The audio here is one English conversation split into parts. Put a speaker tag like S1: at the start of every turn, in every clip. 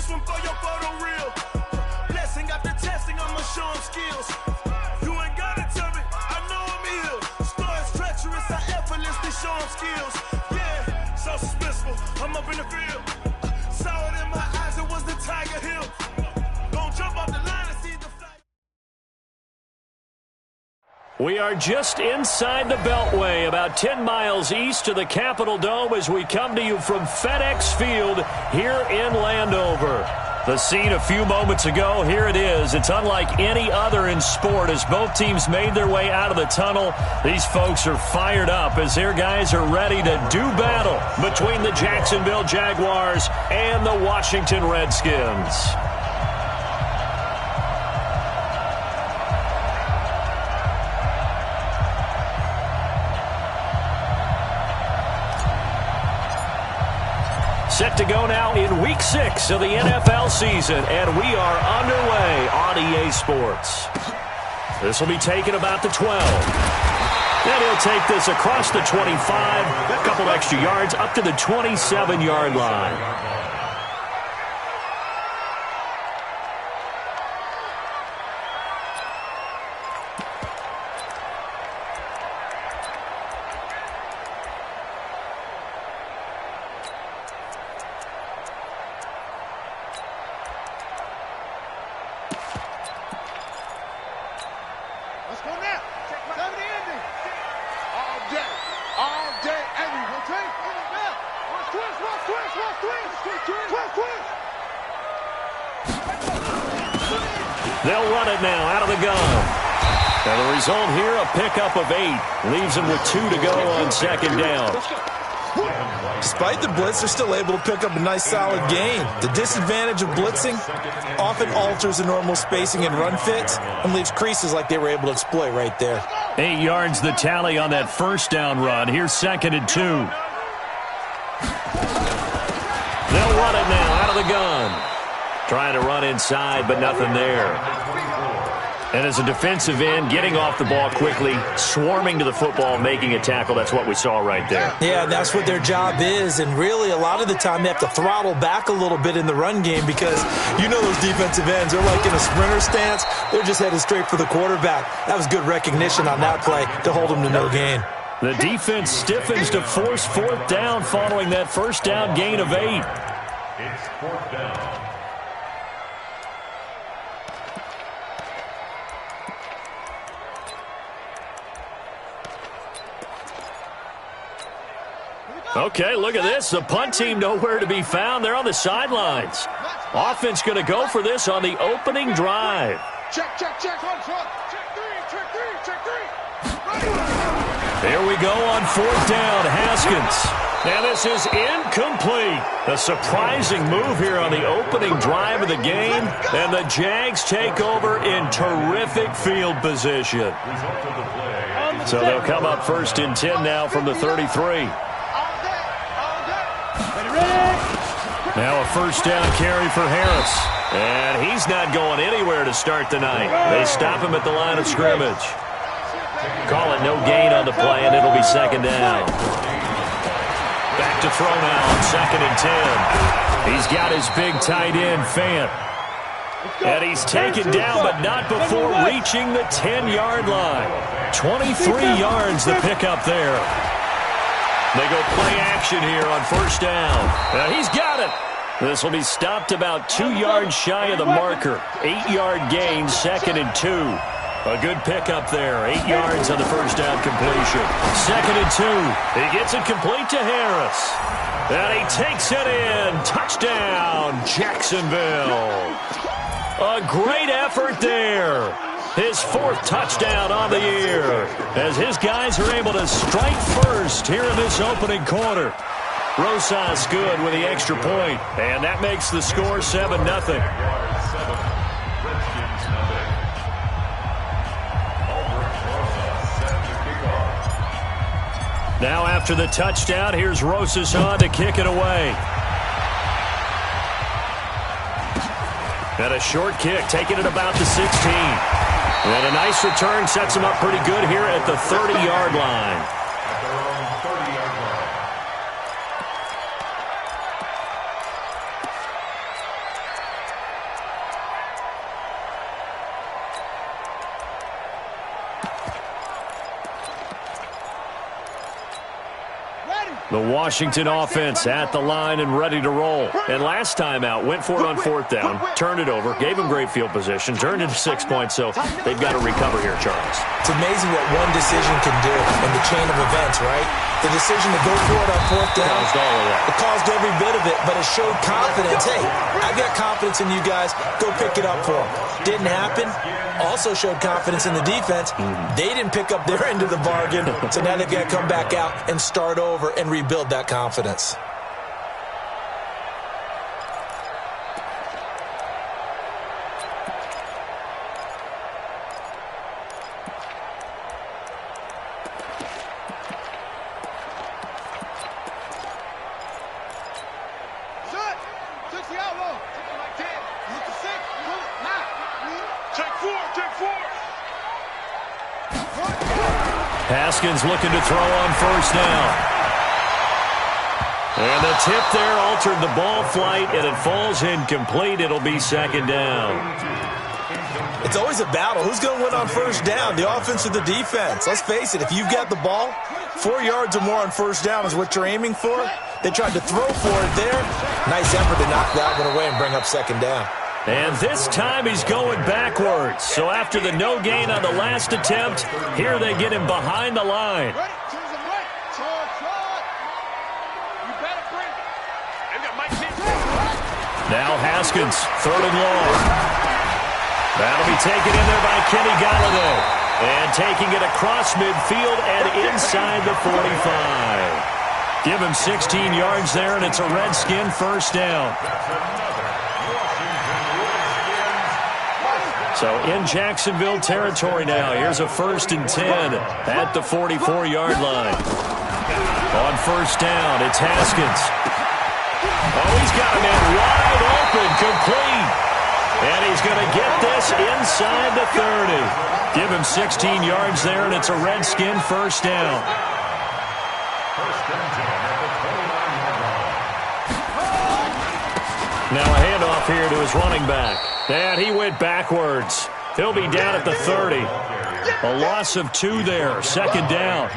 S1: one for your photo reel. Blessing after testing, I'ma show them skills. You ain't gotta tell me, I know I'm ill. Stories treacherous, I effortlessly show them skills. Yeah, so suspenseful, I'm up in the field. Saw it in my eyes, it was the Tiger Hill. Gon' jump off the line and see the flag.
S2: We are just inside the Beltway, about 10 miles east of the Capitol Dome as we come to you from FedEx Field here in Landover. The scene a few moments ago, here it is. It's unlike any other in sport as both teams made their way out of the tunnel. These folks are fired up as their guys are ready to do battle between the Jacksonville Jaguars and the Washington Redskins. Set to go now in Week 6 of the NFL season, and we are underway on EA Sports. This will be taken about the 12. Then he'll take this across the 25, a couple extra yards up to the 27-yard line. They'll run it now out of the gun. And the result here, a pickup of 8. Leaves them with 2 to go on second down.
S3: Despite the blitz, they're still able to pick up a nice solid gain. The disadvantage of blitzing often alters the normal spacing and run fits and leaves creases like they were able to exploit right there.
S2: 8 yards the tally on that first down run. Here's second and 2. They'll run it now out of the gun. Trying to run inside, but nothing there. And as a defensive end, getting off the ball quickly, swarming to the football, making a tackle, that's what we saw right there.
S3: Yeah, that's what their job is, and really a lot of the time they have to throttle back a little bit in the run game because you know those defensive ends, they're like in a sprinter stance. They're just headed straight for the quarterback. That was good recognition on that play to hold them to no gain.
S2: The defense stiffens to force fourth down following that first down gain of 8.
S4: It's fourth down.
S2: Okay, look at this. The punt team nowhere to be found. They're on the sidelines. Offense going to go for this on the opening drive.
S1: Check. Check 3, check 3.
S2: There we go on fourth down, Haskins. Now this is incomplete. A surprising move here on the opening drive of the game. And the Jags take over in terrific field position. So they'll come up first and 10 now from the 33. Now a first down carry for Harris. And he's not going anywhere to start the night. They stop him at the line of scrimmage. Call it no gain on the play, and it'll be second down. Back to throw now on second and 10. He's got his big tight end, Fant. And he's taken down, but not before reaching the 10-yard line. 23 yards the pickup there. They go play action here on first down. And he's got it. This will be stopped about 2 yards shy of the marker. 8-yard gain, second and 2. A good pickup there. 8 yards on the first down completion. Second and 2. He gets it complete to Harris. And he takes it in. Touchdown, Jacksonville. A great effort there. His fourth touchdown on the year as his guys are able to strike first here in this opening quarter. Rosas good with the extra point, and that makes the score 7-0. Now after the touchdown, here's Rosas on to kick it away. And a short kick, taking it about the 16. And a nice return sets him up pretty good here at the 30-yard line. The Washington offense at the line and ready to roll. And last time out, went for it on 4th down, turned it over, gave them great field position, turned into 6 points, so they've got to recover here, Charles.
S3: It's amazing what one decision can do in the chain of events, right? The decision to go for it on 4th down.
S2: Caused all of that.
S3: It caused every bit of it, but it showed confidence. Hey, I've got confidence in you guys. Go pick it up for them. Didn't happen. Also showed confidence in the defense. They didn't pick up their end of the bargain, so now they've got to come back out and start over and rebuild that confidence.
S2: Haskins looking to throw on 1st down. And the tip there altered the ball flight, and it falls incomplete. It'll be 2nd down.
S3: It's always a battle. Who's going to win on 1st down, the offense or the defense? Let's face it, if you've got the ball, 4 yards or more on 1st down is what you're aiming for. They tried to throw for it there. Nice effort to knock that one away and bring up 2nd down.
S2: And this time he's going backwards. So after the no gain on the last attempt, here they get him behind the line. Now Haskins, 3rd and long. That'll be taken in there by Kenny Golladay. And taking it across midfield and inside the 45. Give him 16 yards there, and it's a Redskin 1st down. So in Jacksonville territory now. Here's a 1st and 10 at the 44-yard line. On 1st down, it's Haskins. Oh, he's got him in wide open, complete. And he's going to get this inside the 30. Give him 16 yards there, and it's a Redskin 1st down. Now a handoff here to his running back. And he went backwards. He'll be down at the 30. A loss of 2 there, 2nd down.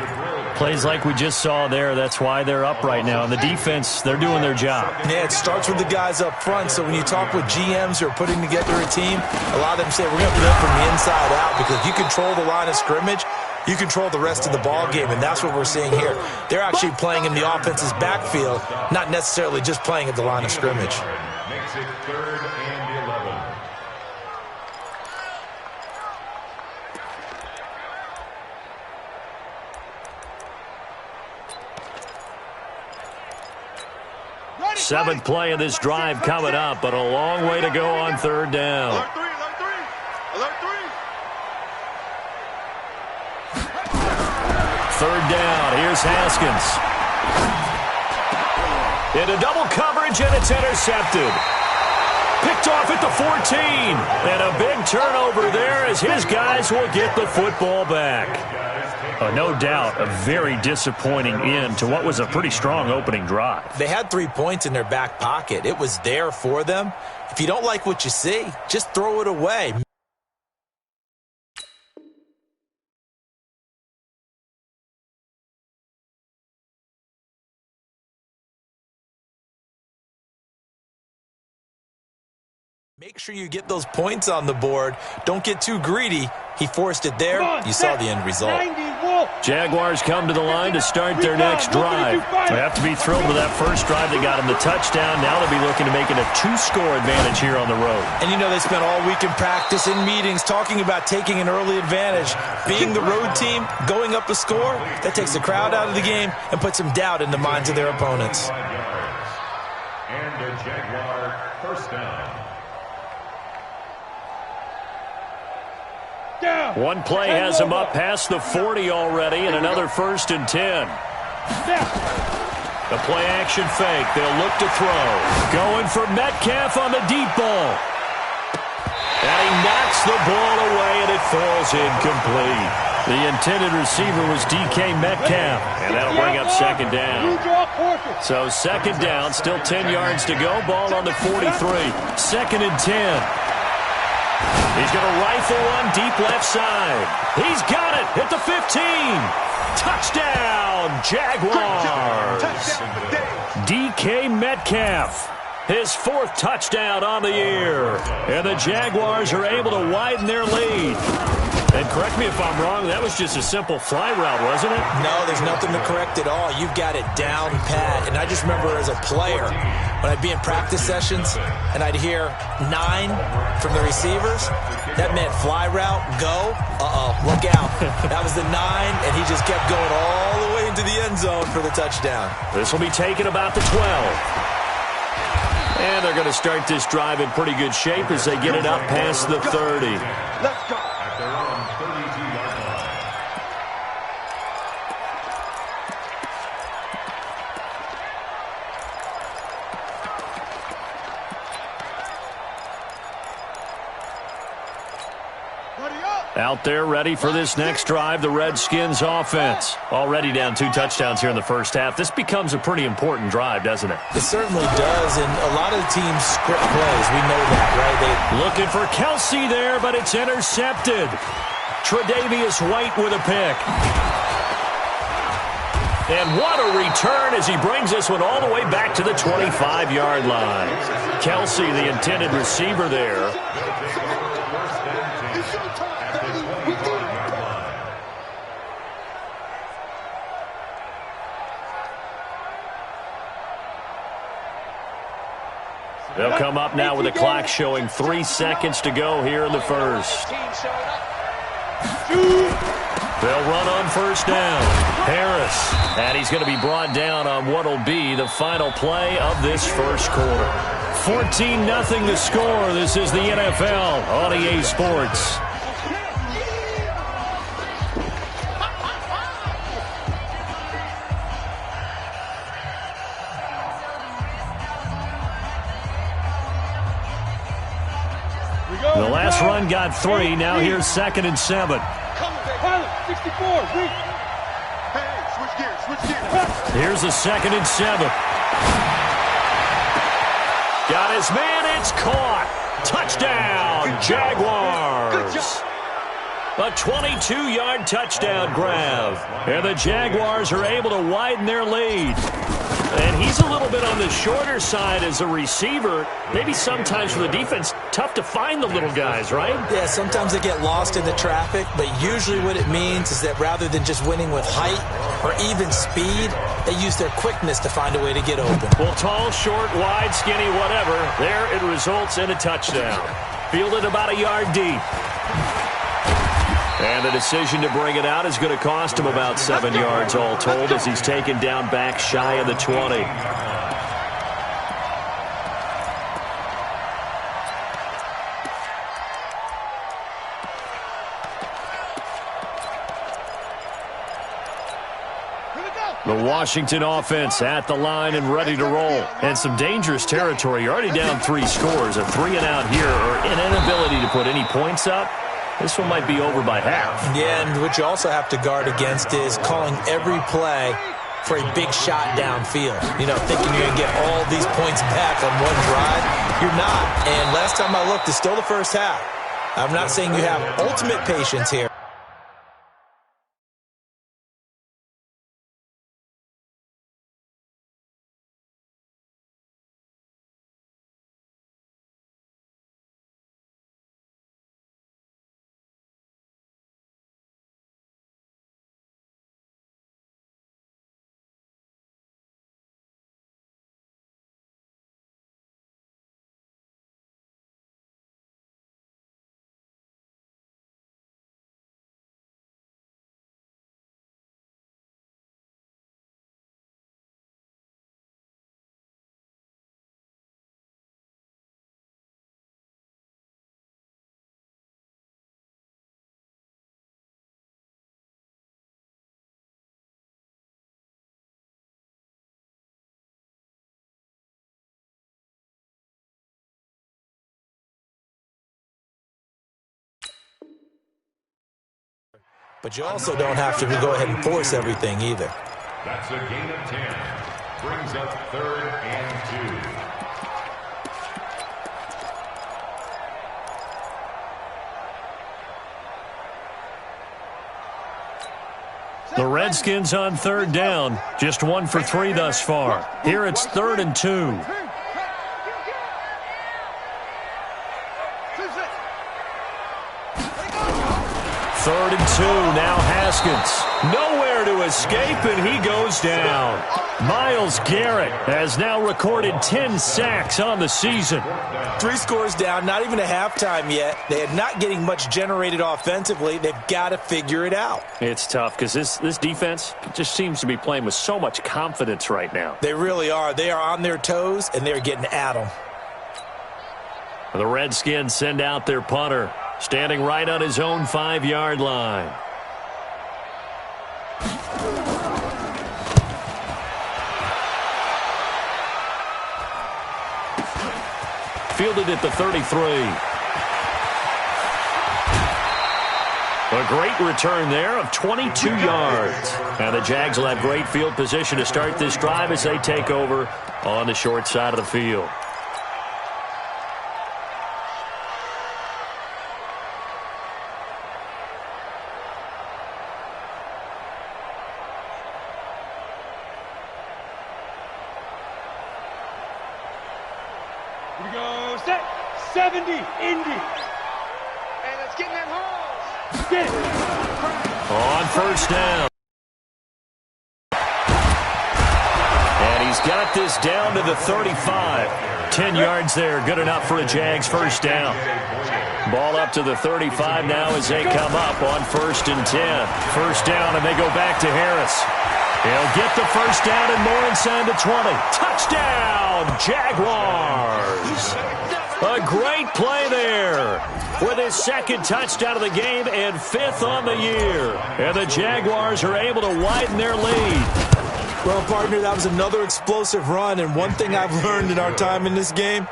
S2: Plays like we just saw there, that's why they're up right now. And the defense, they're doing their job.
S3: Yeah, it starts with the guys up front. So when you talk with GMs who are putting together a team, a lot of them say, we're going to build from the inside out, because if you control the line of scrimmage, you control the rest of the ball game, and that's what we're seeing here. They're actually playing in the offense's backfield, not necessarily just playing at the line of scrimmage.
S4: Makes it 3rd and 11.
S2: Seventh play of this drive coming up, but a long way to go on 3rd down.
S1: Alert
S2: 3rd down, here's Haskins. Into double coverage, and it's intercepted. Picked off at the 14. And a big turnover there as his guys will get the football back. No doubt a very disappointing end to what was a pretty strong opening drive.
S3: They had 3 points in their back pocket. It was there for them. If you don't like what you see, just throw it away. Make sure you get those points on the board. Don't get too greedy. He forced it there. You saw the end result.
S2: Jaguars come to the line to start their next drive. They have to be thrilled with that first drive. They got him the touchdown. Now they'll be looking to make it a 2-score advantage here on the road.
S3: And you know they spent all week in practice, in meetings, talking about taking an early advantage. Being the road team, going up a score, that takes the crowd out of the game and puts some doubt in the minds of their opponents.
S4: And a Jaguar 1st down.
S2: One play has him up past the 40 already, and another 1st and 10. The play action fake. They'll look to throw. Going for Metcalf on the deep ball. And he knocks the ball away, and it falls incomplete. The intended receiver was DK Metcalf, and that'll bring up 2nd down. So 2nd down, still 10 yards to go. Ball on the 43. 2nd and 10. He's going to rifle one deep left side. He's got it at the 15. Touchdown, Jaguars. DK Metcalf, his 4th touchdown on the year. And the Jaguars are able to widen their lead. And correct me if I'm wrong, that was just a simple fly route, wasn't it?
S3: No, there's nothing to correct at all. You've got it down pat. And I just remember as a player, when I'd be in practice sessions and I'd hear 9 from the receivers, that meant fly route, go, look out. That was the 9, and he just kept going all the way into the end zone for the touchdown.
S2: This will be taken about the 12. And they're going to start this drive in pretty good shape as they get it up past the 30.
S4: Let's go. At their own 32-yard line.
S2: Out there ready for this next drive, the Redskins offense. Already down 2 touchdowns here in the first half. This becomes a pretty important drive, doesn't it?
S3: It certainly does, and a lot of the teams script plays. We know that, right?
S2: Looking for Kelsey there, but it's intercepted. Tre'Davious White with a pick. And what a return as he brings this one all the way back to the 25-yard line. Kelsey, the intended receiver there. They'll come up now with the clock showing 3 seconds to go here in the first. They'll run on first down. Harris, and he's going to be brought down on what will be the final play of this first quarter. 14-0 the score. This is the NFL on EA Sports. The last run got 3. Now here's 2nd and 7.
S1: 64. Hey, switch gears.
S2: Here's a 2nd and 7. Got his man. It's caught. Touchdown, Jaguars. A 22-yard touchdown grab. And the Jaguars are able to widen their lead. And he's a little bit on the shorter side as a receiver. Maybe sometimes for the defense, tough to find the little guys, right?
S3: Yeah, sometimes they get lost in the traffic, but usually what it means is that rather than just winning with height or even speed, they use their quickness to find a way to get open.
S2: Well, tall, short, wide, skinny, whatever, there it results in a touchdown. Fielded about a yard deep. And the decision to bring it out is going to cost him about 7 yards all told as he's taken down back shy of the 20. The Washington offense at the line and ready to roll. And some dangerous territory. You're already down 3 scores. A 3-and-out here or an inability to put any points up. This one might be over by half.
S3: Yeah, and what you also have to guard against is calling every play for a big shot downfield. You know, thinking you're going to get all these points back on one drive. You're not. And last time I looked, it's still the first half. I'm not saying you have ultimate patience here. But you also don't have to go ahead and force everything either.
S4: That's a gain of 10. Brings up 3rd and 2.
S2: Redskins on third down. Just 1 for 3 thus far. Here it's 3rd and 2. 3rd and 2. Now Haskins. Nowhere to escape, and he goes down. Myles Garrett has now recorded 10 sacks on the season.
S3: 3 scores down, not even a halftime yet. They are not getting much generated offensively. They've got to figure it out.
S2: It's tough because this defense just seems to be playing with so much confidence right now.
S3: They really are. They are on their toes, and they're getting at them.
S2: The Redskins send out their punter, standing right on his own 5-yard line. Fielded at the 33. A great return there of 22 yards. And the Jags will have great field position to start this drive as they take over on the short side of the field.
S5: Here we go, set, 70, Indy. And let's get in them holes. Get it.
S2: On first down. And he's got this down to the 35. 10 yards there, good enough for a Jags first down. Ball up to the 35 now as they come up on 1st and 10. First down, and they go back to Harris. He'll get the first down and more inside the 20. Touchdown, Jaguars. A great play there with his 2nd touchdown of the game and 5th on the year. And the Jaguars are able to widen their lead.
S3: Well, partner, that was another explosive run, and one thing I've learned in our time in this game,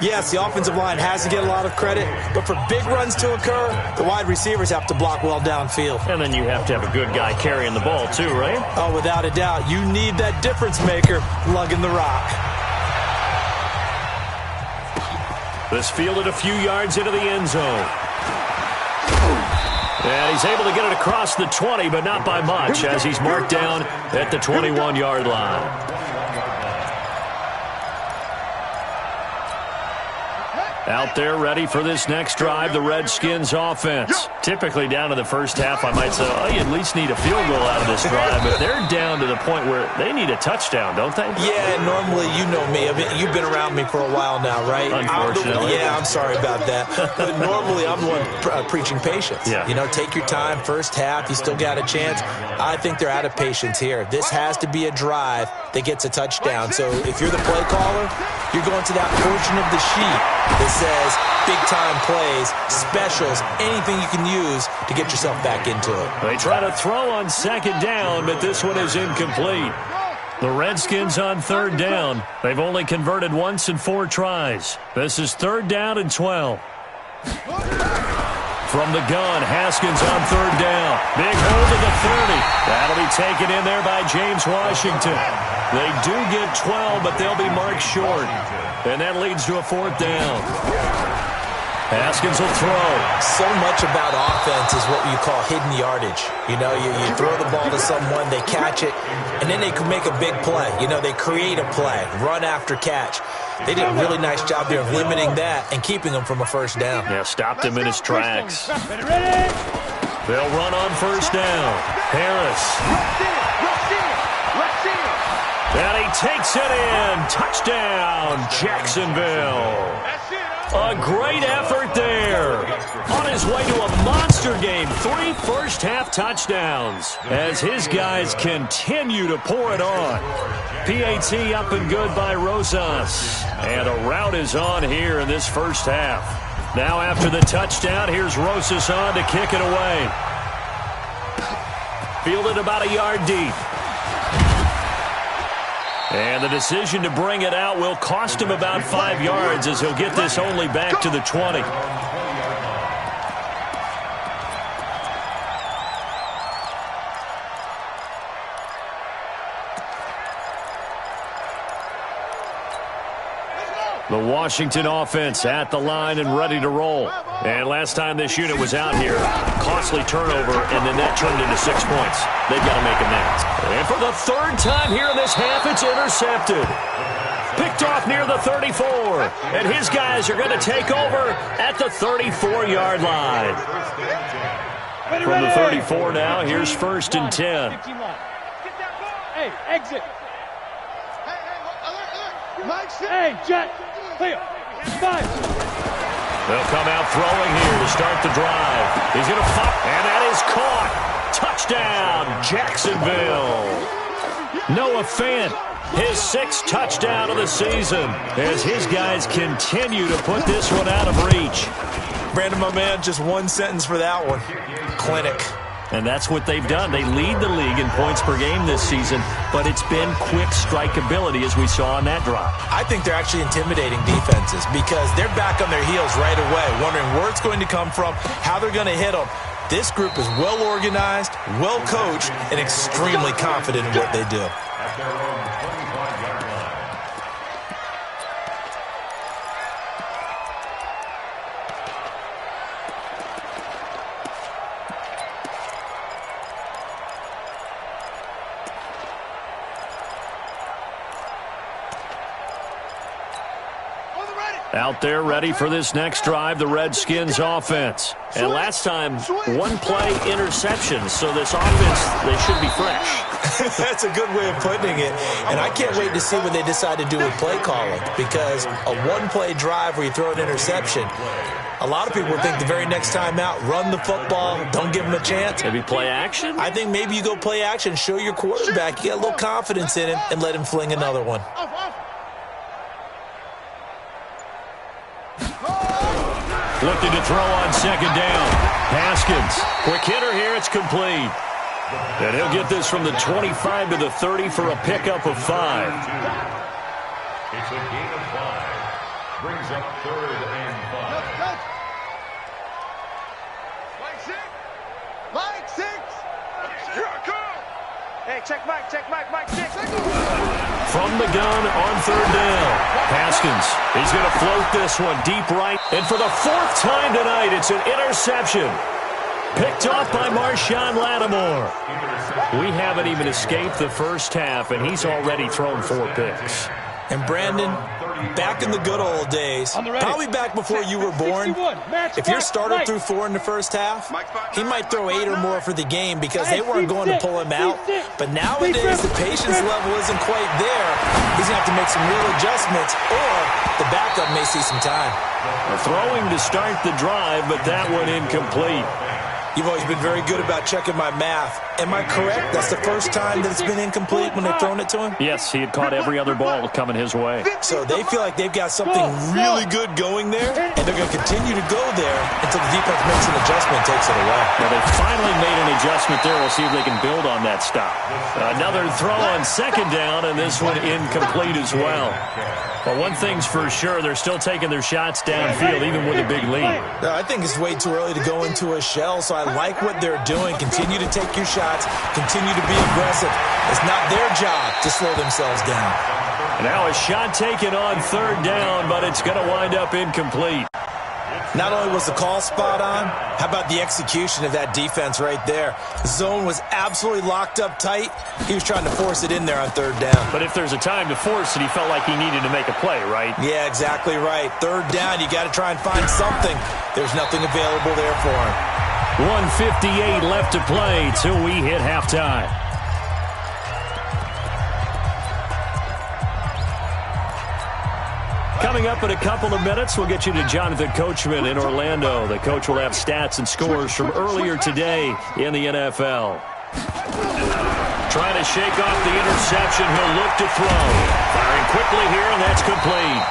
S3: yes, the offensive line has to get a lot of credit, but for big runs to occur, the wide receivers have to block well downfield.
S2: And then you have to have a good guy carrying the ball too, right?
S3: Oh, without a doubt. You need that difference maker lugging the rock.
S2: This fielded a few yards into the end zone. And he's able to get it across the 20, but not by much, as he's marked down at the 21-yard line. Out there ready for this next drive, the Redskins offense. Typically down to the first half, I might say, oh, you at least need a field goal out of this drive, but they're down to the point where they need a touchdown, don't they?
S3: Yeah, normally, you know me. I mean, you've been around me for a while now, right?
S2: Unfortunately.
S3: I'm sorry about that. But normally, I'm the one preaching patience.
S2: Yeah.
S3: You know, take your time, first half, you still got a chance. I think they're out of patience here. This has to be a drive that gets a touchdown. So if you're the play caller, you're going to that portion of the sheet that says big-time plays, specials, anything you can use to get yourself back into it.
S2: They try to throw on 2nd down, but this one is incomplete. The Redskins on 3rd down. They've only converted once in 4 tries. This is 3rd down and 12. From the gun, Haskins on 3rd down. Big hold to the 30. That'll be taken in there by James Washington. They do get 12, but they'll be marked short. And that leads to a 4th down. Haskins will throw.
S3: So much about offense is what you call hidden yardage. You know, you throw the ball to someone, they catch it, and then they can make a big play. You know, they create a play, run after catch. They did a really nice job there of limiting that and keeping him from a first down.
S2: Yeah, stopped him in his tracks. They'll run on first down. Harris. And he takes it in. Touchdown, Jacksonville. A great effort there. On his way to a monster game. 3 first-half touchdowns as his guys continue to pour it on. PAT up and good by Rosas. And a rout is on here in this first half. Now after the touchdown, here's Rosas on to kick it away. Fielded about a yard deep. And the decision to bring it out will cost him about 5 yards as he'll get this only back to the 20. The Washington offense at the line and ready to roll. And last time this unit was out here, costly turnover, and then that turned into 6 points. They've got to make amends. And for the third time here in this half, it's intercepted. Picked off near the 34. And his guys are going to take over at the 34-yard line. From the 34 now, here's 1st and 10.
S5: Hey, exit. Hey, Jet. Clear. 5.
S2: They'll come out throwing here to start the drive. He's going to pop, and that is caught. Touchdown, Jacksonville. Noah Fant, his 6th touchdown of the season, as his guys continue to put this one out of reach.
S3: Brandon, my man, just one sentence for that one. Clinic.
S2: And that's what they've done. They lead the league in points per game this season, but it's been quick strikeability as we saw on that drive.
S3: I think they're actually intimidating defenses because they're back on their heels right away, wondering where it's going to come from, how they're going to hit them. This group is well organized, well coached, and extremely confident in what they do.
S4: At their own 25-yard line.
S2: Out there ready for this next drive, the Redskins offense. And last time, 1-play interception, so this offense, they should be fresh.
S3: That's a good way of putting it. And I can't wait to see what they decide to do with play calling, because a 1-play drive where you throw an interception, a lot of people think the very next time out, run the football, don't give them a chance.
S2: Maybe play action?
S3: I think maybe you go play action, show your quarterback, you get a little confidence in him, and let him fling another one.
S2: Looking to throw on 2nd down. Haskins. Quick hitter here. It's complete. And he'll get this from the 25 to the 30 for a pickup of 5.
S4: It's a gain of 5. Brings up 3rd and 5.
S5: Mike 6. Here I come. Hey, check Mike 6.
S2: From the gun on 3rd down. Haskins. He's going to float this one deep right. And for the 4th time tonight, it's an interception. Picked off by Marshawn Lattimore. We haven't even escaped the first half, and he's already thrown 4 picks.
S3: And Brandon, back in the good old days, probably back before you were born, if your starter threw 4 in the first half, he might throw 8 or more for the game because they weren't going to pull him out. But nowadays, the patience level isn't quite there. He's going to have to make some real adjustments, or the backup may see some time.
S2: Throwing to start the drive, but that one incomplete.
S3: You've always been very good about checking my math. Am I correct? That's the first time that it's been incomplete when they've thrown it to him?
S2: Yes, he had caught every other ball coming his way.
S3: So they feel like they've got something really good going there, and they're going to continue to go there until the defense makes an adjustment and takes it away.
S2: Well, they finally made an adjustment there. We'll see if they can build on that stop. Another throw on 2nd down, and this one incomplete as well. Well, one thing's for sure, they're still taking their shots downfield, even with a big lead.
S3: I think it's way too early to go into a shell, so I like what they're doing. Continue to take your shots. Continue to be aggressive. It's not their job to slow themselves down.
S2: Now a shot taken on 3rd down, but it's going to wind up incomplete.
S3: Not only was the call spot on, how about the execution of that defense right there? The zone was absolutely locked up tight. He was trying to force it in there on 3rd down.
S2: But if there's a time to force it, he felt like he needed to make a play, right?
S3: Yeah, exactly right. 3rd down, you got to try and find something. There's nothing available there for him.
S2: 1:58 left to play till we hit halftime. Coming up in a couple of minutes, we'll get you to Jonathan Coachman in Orlando. The coach will have stats and scores from earlier today in the NFL. Trying to shake off the interception. He'll look to throw. Firing quickly here, and that's complete.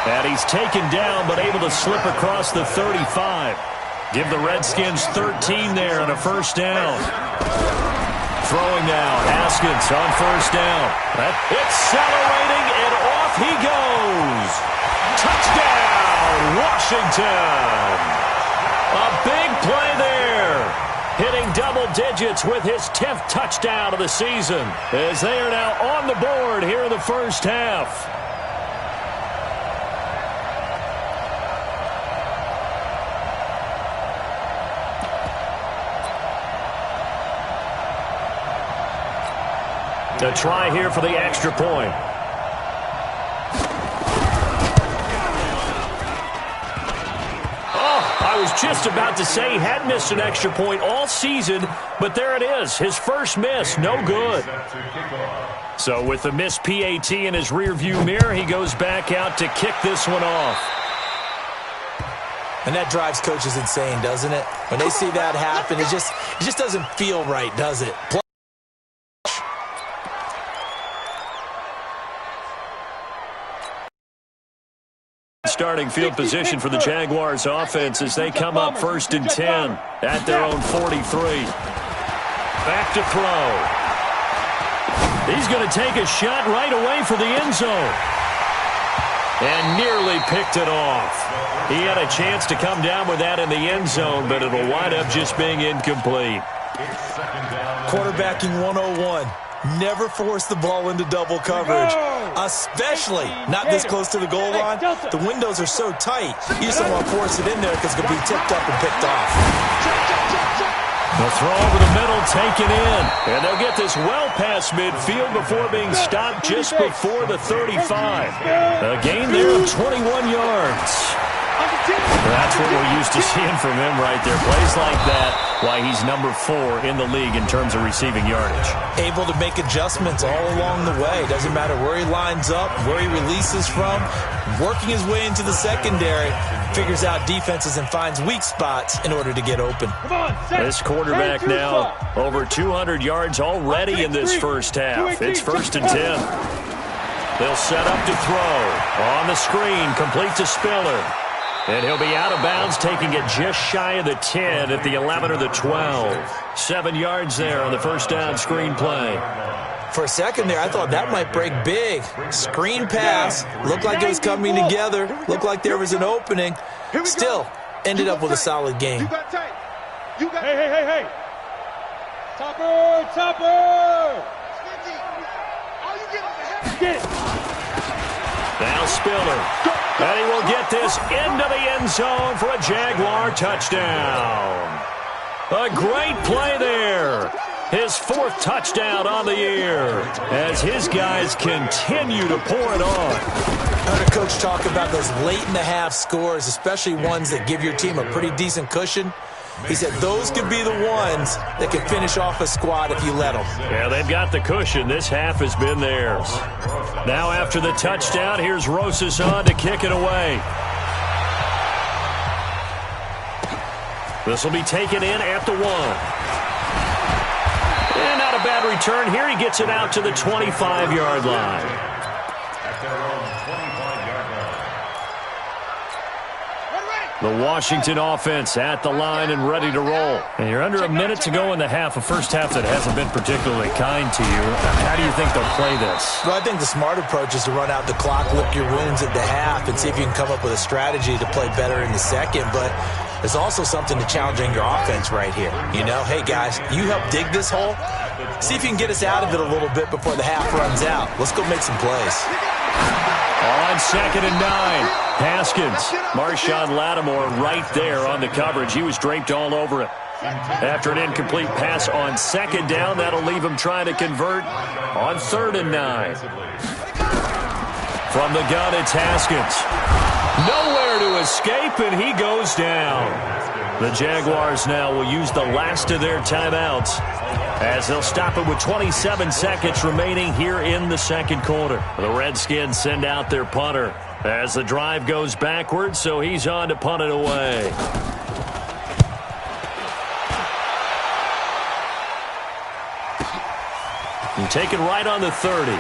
S2: And he's taken down, but able to slip across the 35. Give the Redskins 13 there on a 1st down. Throwing now. Haskins on 1st down. Accelerating, and off he goes. Touchdown, Washington. A big play there. Hitting double digits with his 10th touchdown of the season, as they are now on the board here in the first half. A try here for the extra point. I was just about to say he had missed an extra point all season, but there it is. His first miss, no good. So with the missed PAT in his rearview mirror, he goes back out to kick this one off.
S3: And that drives coaches insane, doesn't it? When they see that happen, it just doesn't feel right, does it?
S2: Starting field position for the Jaguars offense as they come up 1st and 10 at their own 43. Back to throw. He's going to take a shot right away for the end zone. And nearly picked it off. He had a chance to come down with that in the end zone, but it'll wind up just being incomplete.
S3: Quarterbacking 101. Never force the ball into double coverage, especially not this close to the goal line. The windows are so tight, you just don't want to force it in there because it's going to be tipped up and picked off.
S2: The throw over the middle, taken in. And they'll get this well past midfield before being stopped just before the 35. A gain there of 21 yards. That's what we're used to seeing from him right there. Plays like that, why he's number 4 in the league in terms of receiving yardage.
S3: Able to make adjustments all along the way. Doesn't matter where he lines up, where he releases from. Working his way into the secondary, figures out defenses and finds weak spots in order to get open.
S2: This quarterback now over 200 yards already in this first half. It's 1st and 10. They'll set up to throw. On the screen, complete to Spiller. And he'll be out of bounds, taking it just shy of the 10 at the 11 or the 12. 7 yards there on the first down screen play.
S3: For a second there, I thought that might break big. Screen pass. Looked like it was coming together. Looked like there was an opening. Still, ended up with a solid game.
S5: Hey. Topper. Get it.
S2: Now Spiller. And he will get this into the end zone for a Jaguar touchdown. A great play there. His 4th touchdown on the year as his guys continue to pour it on.
S3: I heard a coach talk about those late-in-the-half scores, especially ones that give your team a pretty decent cushion. He said those could be the ones that can finish off a squad if you let them.
S2: Yeah, they've got the cushion. This half has been theirs. Now after the touchdown, here's Rosas on to kick it away. This will be taken in at the 1. And not a bad return here. He gets it out to the 25-yard line. The Washington offense at the line and ready to roll. And you're under a minute to go in the half, a first half that hasn't been particularly kind to you. How do you think they'll play this?
S3: Well, I think the smart approach is to run out the clock, lick your wounds at the half, and see if you can come up with a strategy to play better in the second. But there's also something to challenging your offense right here. You know, hey, guys, you help dig this hole. See if you can get us out of it a little bit before the half runs out. Let's go make some plays.
S2: On 2nd and 9. Haskins, Marshawn Lattimore right there on the coverage. He was draped all over it. After an incomplete pass on 2nd down, that'll leave him trying to convert on 3rd and 9. From the gun, it's Haskins. Nowhere to escape, and he goes down. The Jaguars now will use the last of their timeouts as they'll stop it with 27 seconds remaining here in the second quarter. The Redskins send out their punter as the drive goes backwards, so he's on to punt it away. And taken right on the 30.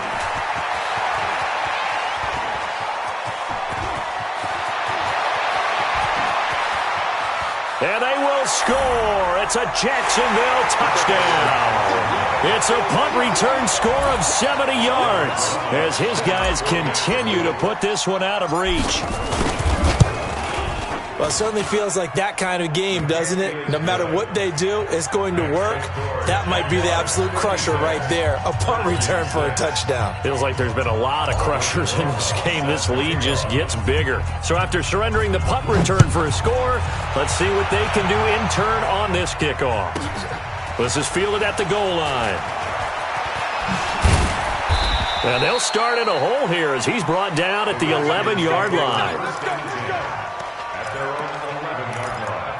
S2: And they will score. It's a Jacksonville touchdown. It's a punt return score of 70 yards as his guys continue to put this one out of reach.
S3: Well, it certainly feels like that kind of game, doesn't it? No matter what they do, it's going to work. That might be the absolute crusher right there. A punt return for a touchdown.
S2: Feels like there's been a lot of crushers in this game. This lead just gets bigger. So after surrendering the punt return for a score, let's see what they can do in turn on this kickoff. This is fielded at the goal line. And they'll start in a hole here as he's brought down at the 11-yard line.
S4: At their own 11-yard line.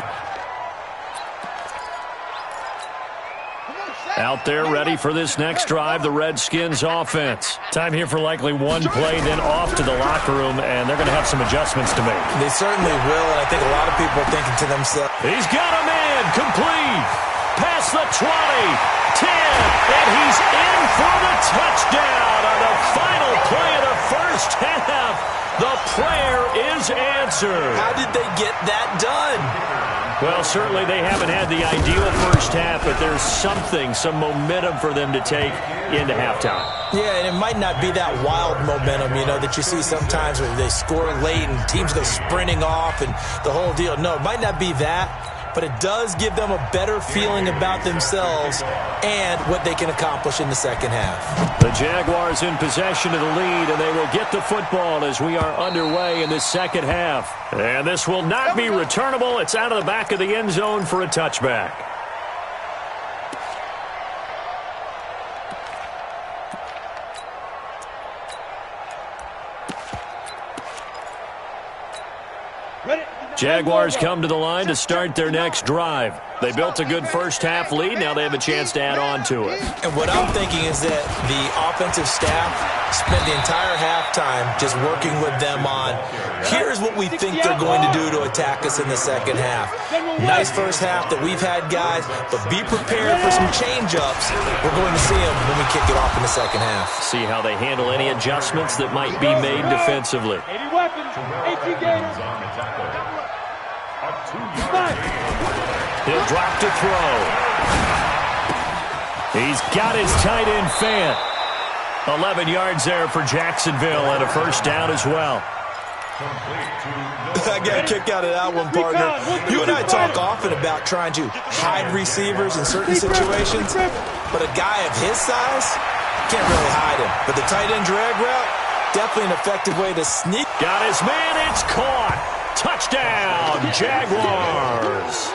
S2: Out there ready for this next drive, the Redskins offense. Time here for likely one play, then off to the locker room, and they're going to have some adjustments to make.
S3: They certainly will, and I think a lot of people are thinking to themselves,
S2: He's got a man, complete, past the 20, 10, and he's in for the touchdown on the final play of the first half. The prayer is answered.
S3: how did they get that done?
S2: Well, certainly they haven't had the ideal first half, but there's some momentum for them to take into halftime.
S3: Yeah, and it might not be that wild momentum, that you see sometimes where they score late and teams go sprinting off and the whole deal. No, it might not be that, but it does give them a better feeling about themselves and what they can accomplish in the second half.
S2: The Jaguars in possession of the lead, and they will get the football as we are underway in the second half. And this will not be returnable. It's out of the back of the end zone for a touchback. Jaguars come to the line to start their next drive. They built a good first half lead. Now they have a chance to add on to it.
S3: And what I'm thinking is that the offensive staff spent the entire halftime just working with them on, here's what we think they're going to do to attack us in the second half. Nice first half that we've had, guys, but be prepared for some change-ups. We're going to see them when we kick it off in the second half.
S2: See how they handle any adjustments that might be made defensively.
S5: 80 weapons, 18 games.
S2: He'll drop to throw. He's got his tight end Fant. 11 yards there for Jacksonville and a first down as well.
S3: I got a kick out of that one, partner. You and I talk often about trying to hide receivers in certain situations, but a guy of his size can't really hide him. But the tight end drag route, definitely an effective way to sneak.
S2: Got his man, it's caught. Touchdown, Jaguars.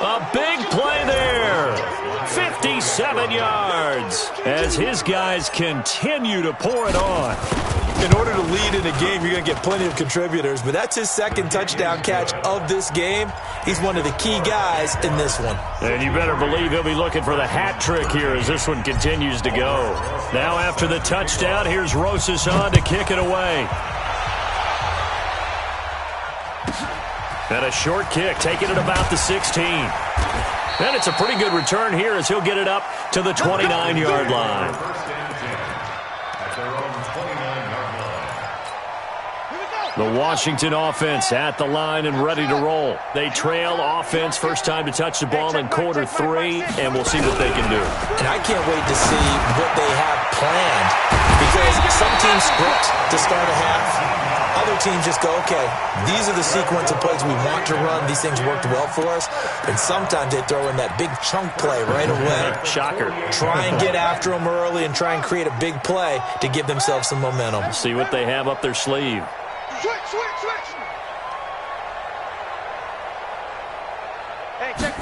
S2: A big play there. 57 yards as his guys continue to pour it on.
S3: In order to lead in a game, you're going to get plenty of contributors, but that's his second touchdown catch of this game. He's one of the key guys in this one.
S2: And you better believe he'll be looking for the hat trick here as this one continues to go. Now after the touchdown, here's Rosas on to kick it away. And a short kick, taking it about the 16. And it's a pretty good return here as he'll get it up to the 29-yard line. The Washington offense at the line and ready to roll. They trail offense, first time to touch the ball in quarter 3, and we'll see what they can do.
S3: And I can't wait to see what they have planned, because some teams script to start a half. Other teams just go, okay, these are the sequence of plays we want to run. These things worked well for us. And sometimes they throw in that big chunk play right away.
S2: Shocker.
S3: Try and get after them early and try and create a big play to give themselves some momentum.
S2: See what they have up their sleeve.
S5: Switch. Hey, check.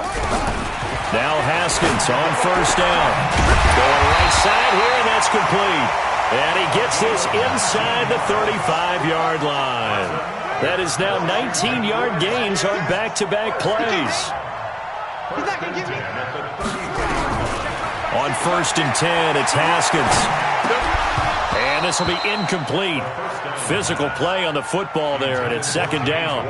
S2: Now Haskins on first down. Going right side here, and that's complete. And he gets this inside the 35-yard line. That is now 19-yard gains on back-to-back plays. On first and 10, it's Haskins. And this will be incomplete. Physical play on the football there, and it's second down.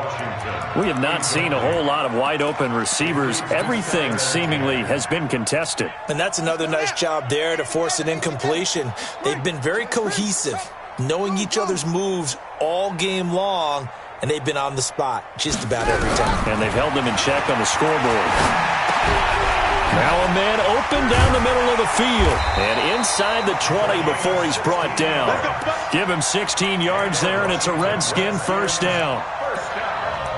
S2: We have not seen a whole lot of wide-open receivers. Everything seemingly has been contested.
S3: And that's another nice job there to force an incompletion. They've been very cohesive, knowing each other's moves all game long, and they've been on the spot just about every time.
S2: And they've held them in check on the scoreboard. Now a man open down the middle of the field. And inside the 20 before he's brought down. Give him 16 yards there, and it's a Redskin first down.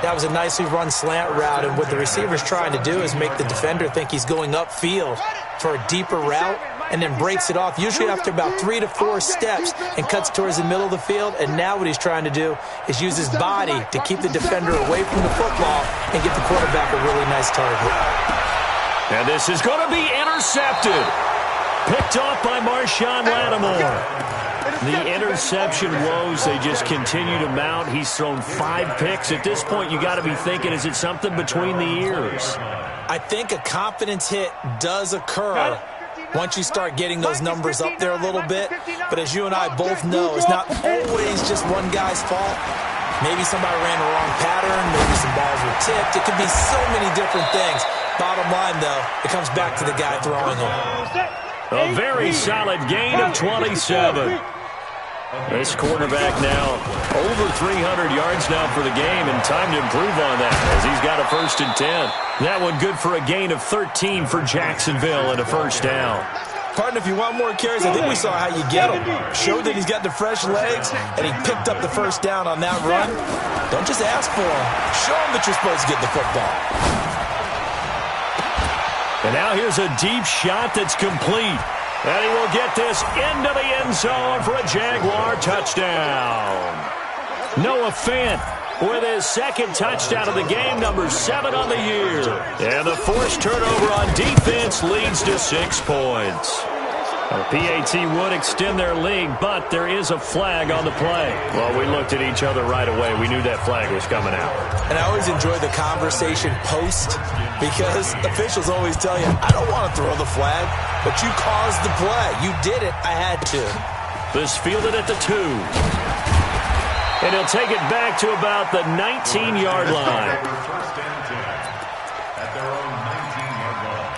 S3: That was a nicely run slant route, and what the receiver's trying to do is make the defender think he's going upfield for a deeper route, and then breaks it off, usually after about 3 to 4 steps, and cuts towards the middle of the field. And now what he's trying to do is use his body to keep the defender away from the football and get the quarterback a really nice target.
S2: And this is going to be intercepted. Picked off by Marshawn Lattimore. The interception woes, they just continue to mount. He's thrown 5 picks. At this point, you got to be thinking, is it something between the ears?
S3: I think a confidence hit does occur once you start getting those numbers up there a little bit. But as you and I both know, it's not always just one guy's fault. Maybe somebody ran the wrong pattern. Maybe some balls were tipped. It could be so many different things. Bottom line, though, it comes back to the guy throwing them.
S2: A very solid gain of 27. This quarterback now over 300 yards now for the game, and time to improve on that as he's got a 1st and 10. That one good for a gain of 13 for Jacksonville and a 1st down.
S3: Partner, if you want more carries, I think we saw how you get him. Showed that he's got the fresh legs, and he picked up the 1st down on that run. Don't just ask for him. Show him that you're supposed to get the football.
S2: And now here's a deep shot that's complete. And he will get this into the end zone for a Jaguar touchdown. Noah Fant with his 2nd touchdown of the game, number 7 on the year. And the forced turnover on defense leads to 6 points. The PAT would extend their lead, but there is a flag on the play. Well, we looked at each other right away. We knew that flag was coming out.
S3: And I always enjoy the conversation post because officials always tell you, I don't want to throw the flag, but you caused the play. You did it. I had to.
S2: This fielded at the 2. And he'll take it back to about the 19-yard line.
S4: First and 10 at their own 19-yard line.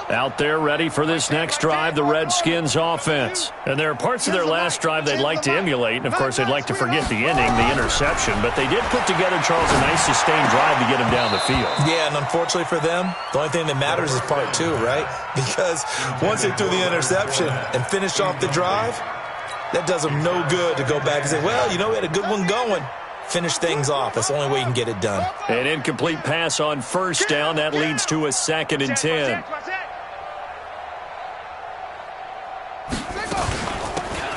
S2: Out there ready for this next drive, the Redskins offense. And there are parts of their last drive they'd like to emulate, and of course they'd like to forget the ending, the interception, but they did put together, Charles, a nice sustained drive to get him down the field.
S3: Yeah, and unfortunately for them, the only thing that matters is part 2, right? Because once they threw the interception and finished off the drive, that does them no good to go back and say, well, you know, we had a good one going. Finish things off. That's the only way you can get it done.
S2: An incomplete pass on 1st down. That leads to a 2nd and 10.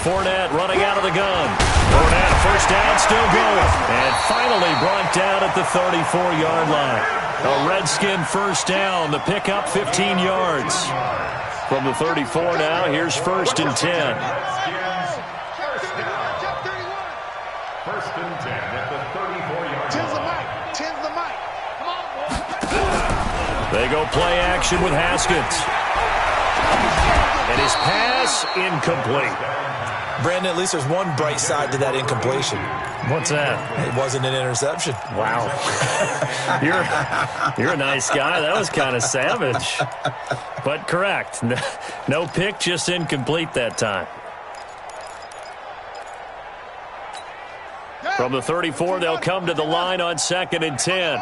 S2: Fournette running out of the gun. Fournette, 1st down, still going. And finally brought down at the 34-yard line. A Redskin 1st down. The pickup 15 yards. From the 34 now, here's 1st and 10.
S4: 1st and 10 at the 34-yard line.
S5: Tens the mic. Come on, boy.
S2: They go play action with Haskins. And his pass incomplete.
S3: Brandon, at least there's one bright side to that incompletion.
S2: What's that?
S3: It wasn't an interception.
S2: Wow. You're a nice guy. That was kind of savage. But correct. No pick, just incomplete that time. From the 34, they'll come to the line on 2nd and 10.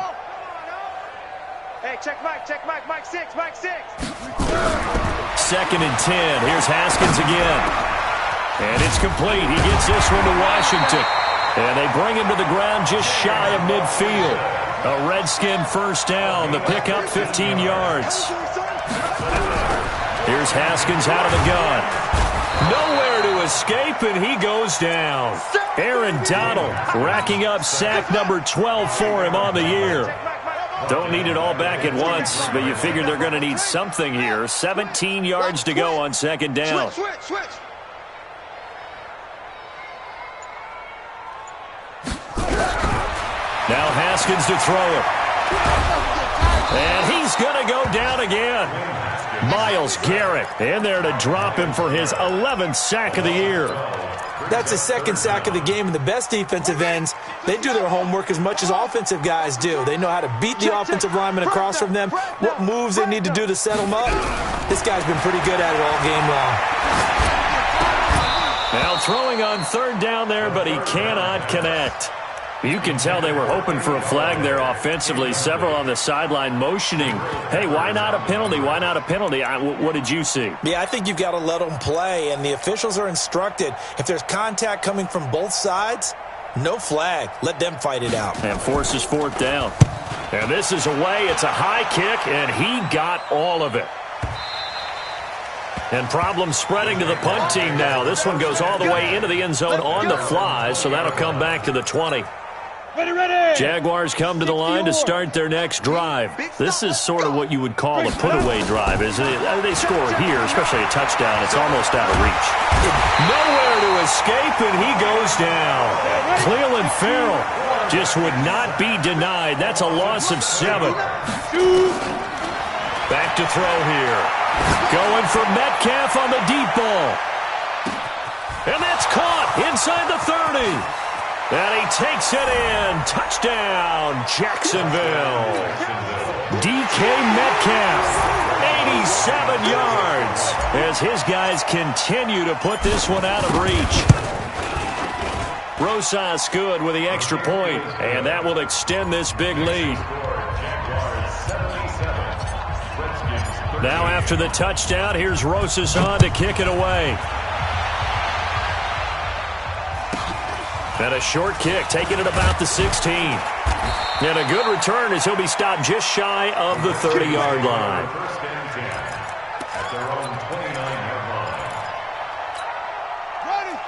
S5: Hey, check Mike, Mike 6, Mike 6.
S2: 2nd and 10. Here's Haskins again. And it's complete. He gets this one to Washington. And they bring him to the ground just shy of midfield. A Redskin 1st down. The pickup 15 yards. Here's Haskins out of the gun. Nowhere to escape, and he goes down. Aaron Donald racking up sack number 12 for him on the year. Don't need it all back at once, but you figure they're going to need something here. 17 yards to go on 2nd down.
S5: Switch.
S2: Now Haskins to throw it. And he's going to go down again. Myles Garrett in there to drop him for his 11th sack of the year.
S3: That's his 2nd sack of the game, and the best defensive ends, they do their homework as much as offensive guys do. They know how to beat the offensive lineman across from them, what moves they need to do to set them up. This guy's been pretty good at it all game long.
S2: Now throwing on 3rd down there, but he cannot connect. You can tell they were hoping for a flag there offensively. Several on the sideline motioning, hey, why not a penalty? Why not a penalty? What did you see?
S3: Yeah, I think you've got to let them play, and the officials are instructed. If there's contact coming from both sides, no flag. Let them fight it out.
S2: And forces 4th down. And this is away. It's a high kick, and he got all of it. And problems spreading to the punt team now. This one goes all the way into the end zone on the fly, so that'll come back to the 20.
S5: Ready.
S2: Jaguars come to the line to start their next drive. This is sort of what you would call a put-away drive, isn't it? They score here, especially a touchdown. It's almost out of reach. Nowhere to escape, and he goes down. Cleveland Farrell just would not be denied. That's a loss of 7. Back to throw here. Going for Metcalf on the deep ball. And that's caught inside the 30. And he takes it in. Touchdown, Jacksonville. DK Metcalf, 87 yards, as his guys continue to put this one out of reach. Rosas good with the extra point, and that will extend this big lead. Now after the touchdown, here's Rosas on to kick it away. And a short kick, taking it about the 16. And a good return as he'll be stopped just shy of the 30-yard line.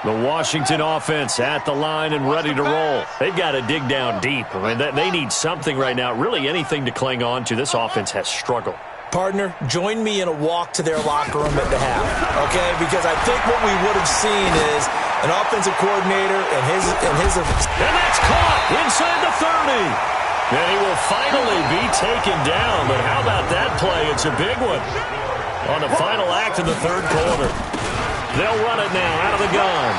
S2: The Washington offense at the line and ready to roll. They've got to dig down deep. I mean, they need something right now, really anything to cling on to. This offense has struggled. Partner, join me in a walk to their locker room at the half, okay? Because I think what we would have seen is an offensive coordinator and his and that's caught inside the 30. And he will finally be taken down. But how about that play? It's a big one on the final act of the third quarter. They'll run it now out of the gun.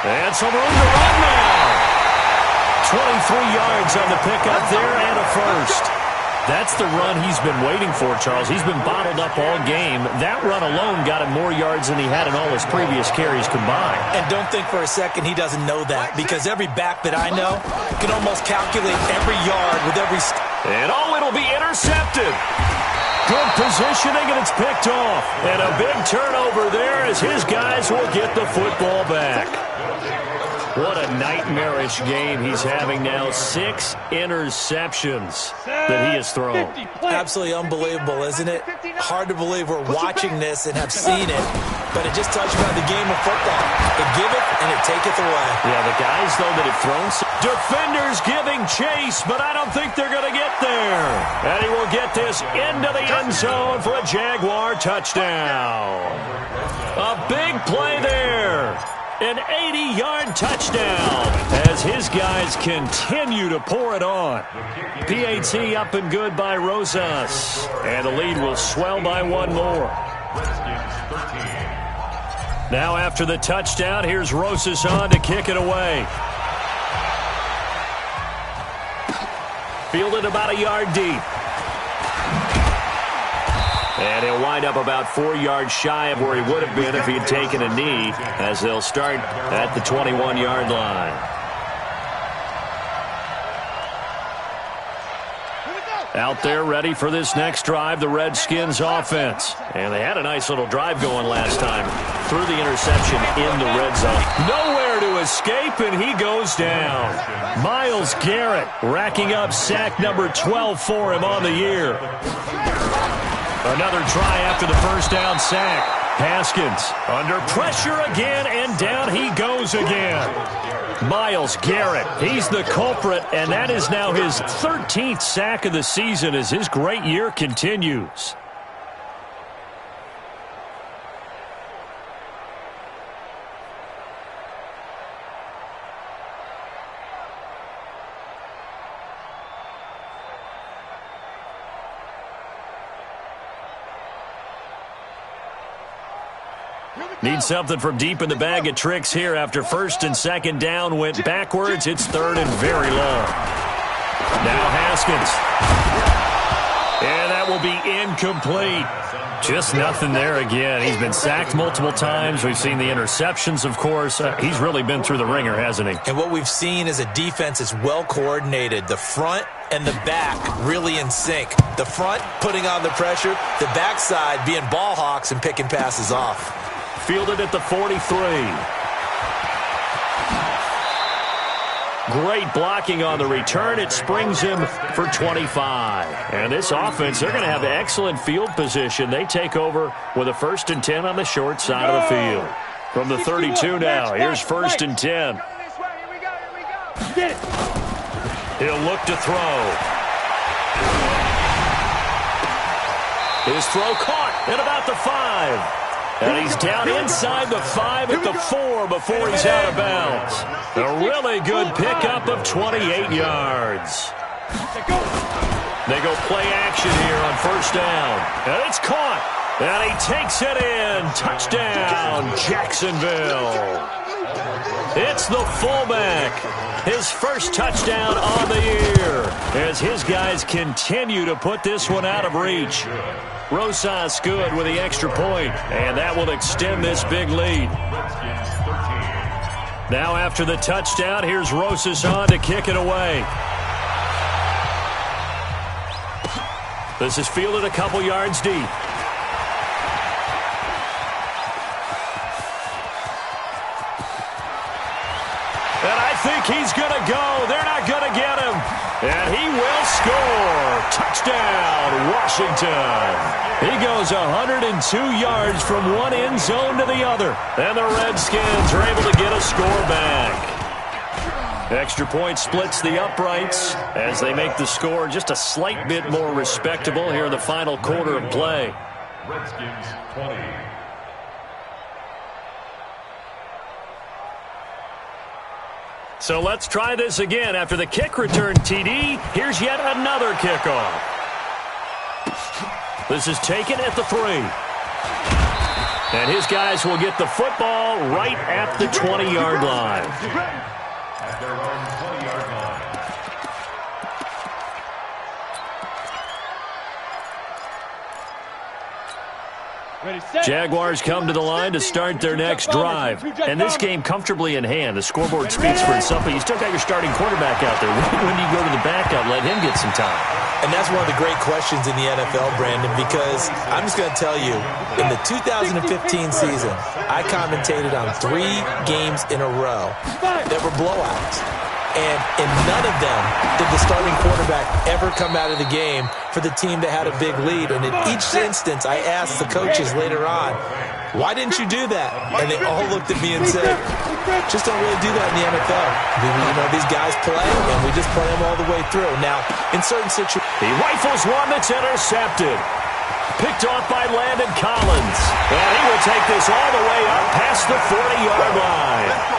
S2: And some room to run now. 23 yards on the pickup there and a first. That's the run he's been waiting for, Charles. He's been bottled up all game. That run alone got him more yards than he had in all his previous carries combined.
S3: And don't think for a second he doesn't know that, because every back that I know can almost calculate every yard with every...
S2: And it'll be intercepted. Good positioning, and it's picked off. And a big turnover there as his guys will get the football back. What a nightmarish game he's having now. 6 interceptions that he has thrown.
S3: Absolutely unbelievable, isn't it? Hard to believe we're watching this and have seen it, but it just tells you about the game of football. It giveth and it taketh away.
S2: Yeah, the guys, though, that have thrown... Defenders giving chase, but I don't think they're going to get there. And he will get this into the end zone for a Jaguar touchdown. A big play there. An 80-yard touchdown as his guys continue to pour it on. PAT up and good by Rosas. And the lead will swell by 1 more. Now after the touchdown, here's Rosas on to kick it away. Fielded about a yard deep. And he'll wind up about 4 yards shy of where he would have been if he had taken a knee, as they'll start at the 21-yard line. Out there ready for this next drive, the Redskins offense. And they had a nice little drive going last time. Threw the interception in the red zone. Nowhere to escape, and he goes down. Myles Garrett racking up sack number 12 for him on the year. Another try after the first down sack. Haskins under pressure again, and down he goes again. Myles Garrett, he's the culprit, and that is now his 13th sack of the season as his great year continues. Need something from deep in the bag of tricks here after first and second down went backwards. It's third and very long. Now Haskins. And that will be incomplete. Just nothing there again. He's been sacked multiple times. We've seen the interceptions, of course. He's really been through the ringer, hasn't he?
S3: And what we've seen is a defense is well coordinated. The front and the back really in sync. The front putting on the pressure. The backside being ball hawks and picking passes off.
S2: Fielded at the 43. Great blocking on the return. It springs him for 25. And this offense, they're going to have excellent field position. They take over with a 1st and 10 on the short side of the field. From the 32 now, here's 1st and 10.
S5: Get it.
S2: He'll look to throw. His throw caught at about the 5. And he's down inside the 5 at the 4 before he's out of bounds. A really good pickup of 28 yards. They go play action here on 1st down. And it's caught. And he takes it in. Touchdown, Jacksonville. It's the fullback. His 1st touchdown on the year as his guys continue to put this one out of reach. Rosas good with the extra point, and that will extend this big lead. Now after the touchdown, here's Rosas on to kick it away. This is fielded a couple yards deep. And I think he's going to go. They're not going to get him. And he will score. Touchdown, Washington. He goes 102 yards from one end zone to the other. And the Redskins are able to get a score back. Extra point splits the uprights as they make the score just a slight bit more respectable here in the final quarter of play.
S4: Redskins 20.
S2: So let's try this again. After the kick return TD, here's yet another kickoff. This is taken at the 3. And his guys will get the football right at the 20-yard line.
S4: At their own 20-yard line.
S2: Jaguars come to the line to start their next drive. And this game comfortably in hand. The scoreboard speaks for itself, but you still got your starting quarterback out there. When do you go to the backup, let him get some time?
S3: And that's one of the great questions in the NFL, Brandon, because I'm just going to tell you, in the 2015 season, I commentated on 3 games in a row that were blowouts. And in none of them did the starting quarterback ever come out of the game for the team that had a big lead. And in each instance, I asked the coaches later on, why didn't you do that? And they all looked at me and said, just don't really do that in the NFL. You know, these guys play, and we just play them all the way through. Now, in certain situations,
S2: he rifles one that's intercepted. Picked off by Landon Collins. And he will take this all the way up past the 40-yard line.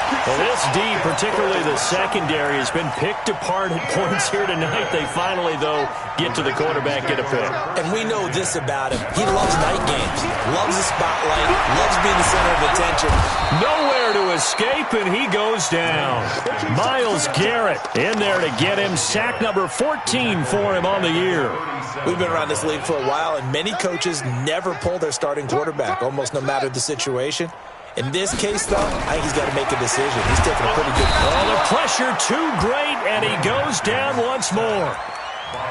S2: Well, this D, particularly the secondary, has been picked apart at points here tonight. They finally, though, get to the quarterback, get a pick.
S3: And we know this about him. He loves night games, loves the spotlight, loves being the center of attention.
S2: Nowhere to escape, and he goes down. Myles Garrett in there to get him. Sack number 14 for him on the year.
S3: We've been around this league for a while, and many coaches never pull their starting quarterback, almost no matter the situation. In this case, though, I think he's got to make a decision. He's taking a pretty good call.
S2: Oh, the pressure too great, and he goes down once more.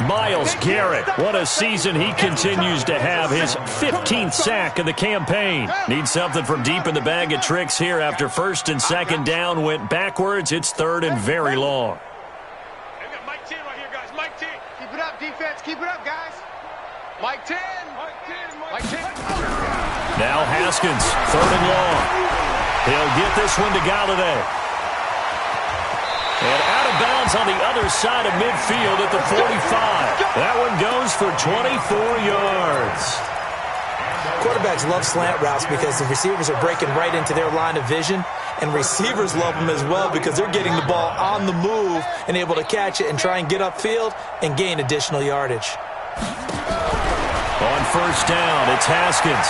S2: Myles Garrett, what a season he continues to have. His 15th sack of the campaign. Needs something from deep in the bag of tricks here after 1st and 2nd down went backwards. It's 3rd and very long.
S5: They've got Mike 10 right here, guys. Mike 10. Keep it up, defense. Keep it up, guys. Mike 10. Mike 10. Mike 10.
S2: Now Haskins, 3rd and long. He'll get this one to Galladay. And out of bounds on the other side of midfield at the 45. That one goes for 24 yards.
S3: Quarterbacks love slant routes because the receivers are breaking right into their line of vision, and receivers love them as well because they're getting the ball on the move and able to catch it and try and get upfield and gain additional yardage.
S2: On 1st down, it's Haskins.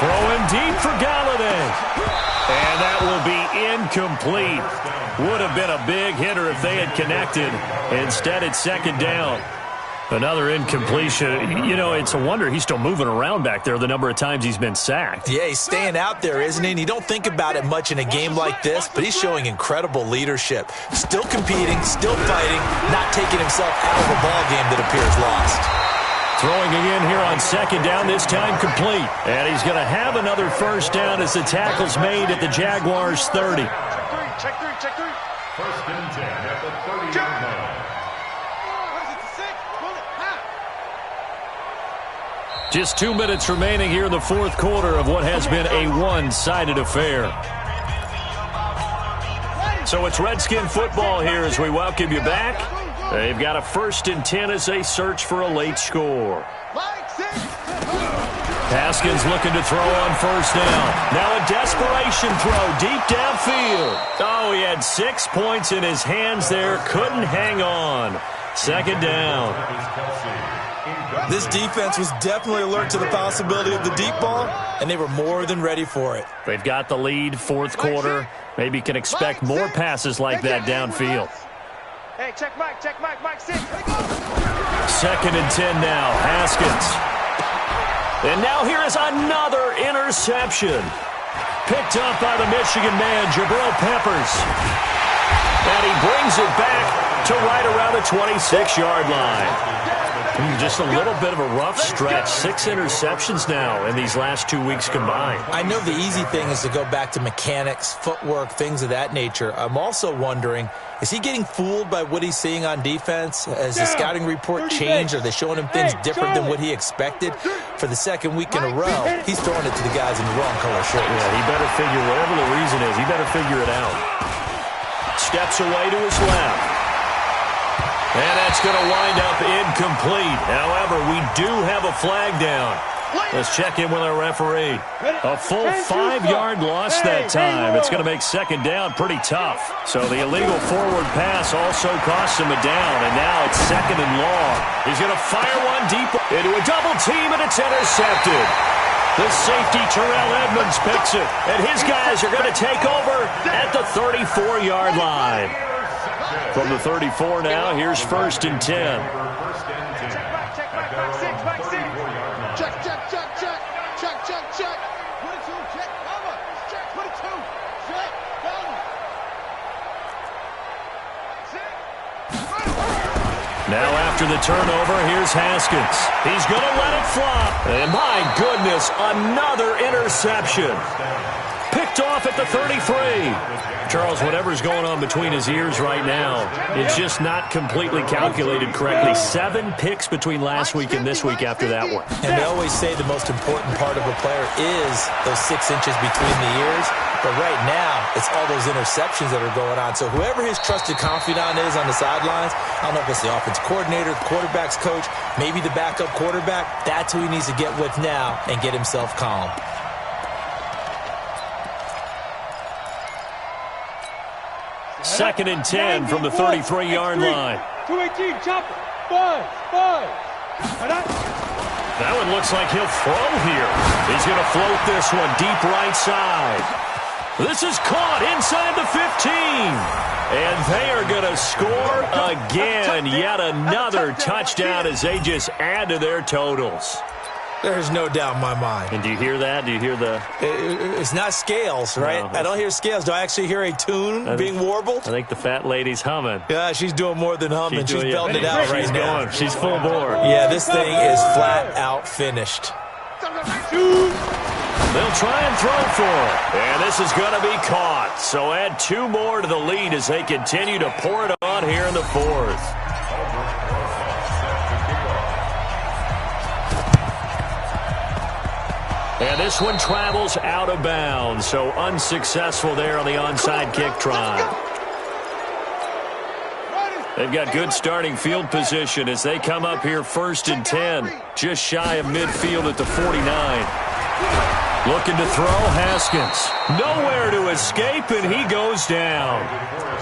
S2: Throwing deep for Galladay. And that will be incomplete. Would have been a big hitter if they had connected. Instead, it's 2nd down. Another incompletion. You know, it's a wonder he's still moving around back there the number of times he's been sacked.
S3: Yeah, he's staying out there, isn't he? And you don't think about it much in a game like this, but he's showing incredible leadership. Still competing, still fighting, not taking himself out of a ball game that appears lost.
S2: Throwing again here on 2nd down, this time complete. And he's going to have another 1st down as the tackle's made at the Jaguars' 30.
S5: Check three.
S4: First and 10 at the 30-yard line.
S2: Just 2 minutes remaining here in the fourth quarter of what has been a one-sided affair. So it's Redskin football here as we welcome you back. They've got a 1st and 10 as they search for a late score. Haskins looking to throw on first down. Now a desperation throw deep downfield. Oh, he had 6 points in his hands there. Couldn't hang on. Second down.
S3: This defense was definitely alert to the possibility of the deep ball, and they were more than ready for it.
S2: They've got the lead, fourth quarter. Maybe can expect more passes like that downfield.
S5: Hey, check Mike, Mike 6.
S2: 2nd and 10 now, Haskins. And now here is another interception. Picked up by the Michigan man, Jabril Peppers. And he brings it back to right around the 26-yard line. Just a little bit of a rough stretch. 6 interceptions now in these last 2 weeks combined.
S3: I know the easy thing is to go back to mechanics, footwork, things of that nature. I'm also wondering, is he getting fooled by what he's seeing on defense? Has the scouting report changed? Are they showing him things different than what he expected? For the second week in a row, he's throwing it to the guys in the wrong color shirts.
S2: Yeah, he better figure, whatever the reason is, he better figure it out. Steps away to his left. And that's going to wind up incomplete. However, we do have a flag down. Let's check in with our referee. A full 5-yard loss that time. It's going to make second down pretty tough. So the illegal forward pass also costs him a down. And now it's 2nd and long. He's going to fire one deep into a double team, and it's intercepted. The safety, Terrell Edmonds, picks it. And his guys are going to take over at the 34-yard line. From the 34 now, here's 1st and 10.
S5: Check Mike 6. Check. 22, check, cover. Check, 22, check, cover.
S2: Now after the turnover, here's Haskins. He's going to let it fly. And my goodness, another interception. Picked off at the 33. Charles, whatever's going on between his ears right now, it's just not completely calculated correctly. 7 picks between last week and this week after that one.
S3: And they always say the most important part of a player is those 6 inches between the ears. But right now, it's all those interceptions that are going on. So whoever his trusted confidant is on the sidelines, I don't know if it's the offense coordinator, the quarterback's coach, maybe the backup quarterback, that's who he needs to get with now and get himself calm.
S2: Second and 10 from the 33-yard line.
S5: 218, chopper. 5.
S2: That one looks like he'll throw here. He's going to float this one deep right side. This is caught inside the 15. And they are going to score again. Yet another touchdown as they just add to their totals.
S3: There's no doubt in my mind.
S2: And do you hear that? Do you hear the...
S3: It's not scales, right?
S2: No,
S3: I don't hear scales. Do I actually hear a tune being warbled?
S2: I think the fat lady's humming.
S3: Yeah, she's doing more than humming. She's belting it out right now.
S2: She's full bore.
S3: Yeah, this thing is flat out finished.
S2: They'll try and throw for it. And this is going to be caught. So add 2 more to the lead as they continue to pour it on here in the fourth. And this one travels out of bounds, so unsuccessful there on the onside kick try. They've got good starting field position as they come up here 1st and 10, just shy of midfield at the 49. Looking to throw, Haskins. Nowhere to escape, and he goes down.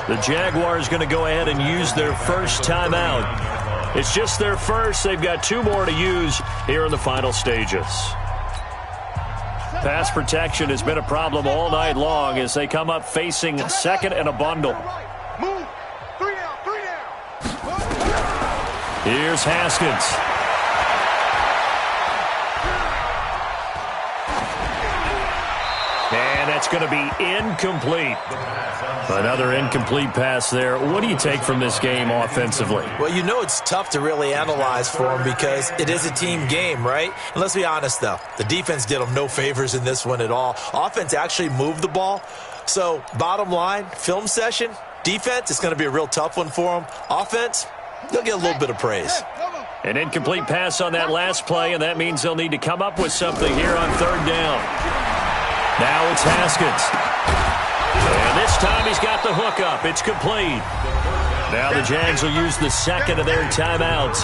S2: The Jaguars going to go ahead and use their first timeout. It's just their first. They've got 2 more to use here in the final stages. Pass protection has been a problem all night long as they come up facing 2nd and a bundle.
S5: Move. 3 down.
S2: Here's Haskins. And that's going to be incomplete. Another incomplete pass there. What do you take from this game offensively?
S3: Well, you know it's tough to really analyze for them because it is a team game, right? And let's be honest, though. The defense did them no favors in this one at all. Offense actually moved the ball. So, bottom line, film session, Defense, it's going to be a real tough one for them. Offense, they'll get a little bit of praise.
S2: An incomplete pass on that last play, and that means they'll need to come up with something here on third down. Now it's Haskins. And this time he's got the hook up. It's complete. Now the Jags will use the second of their timeouts.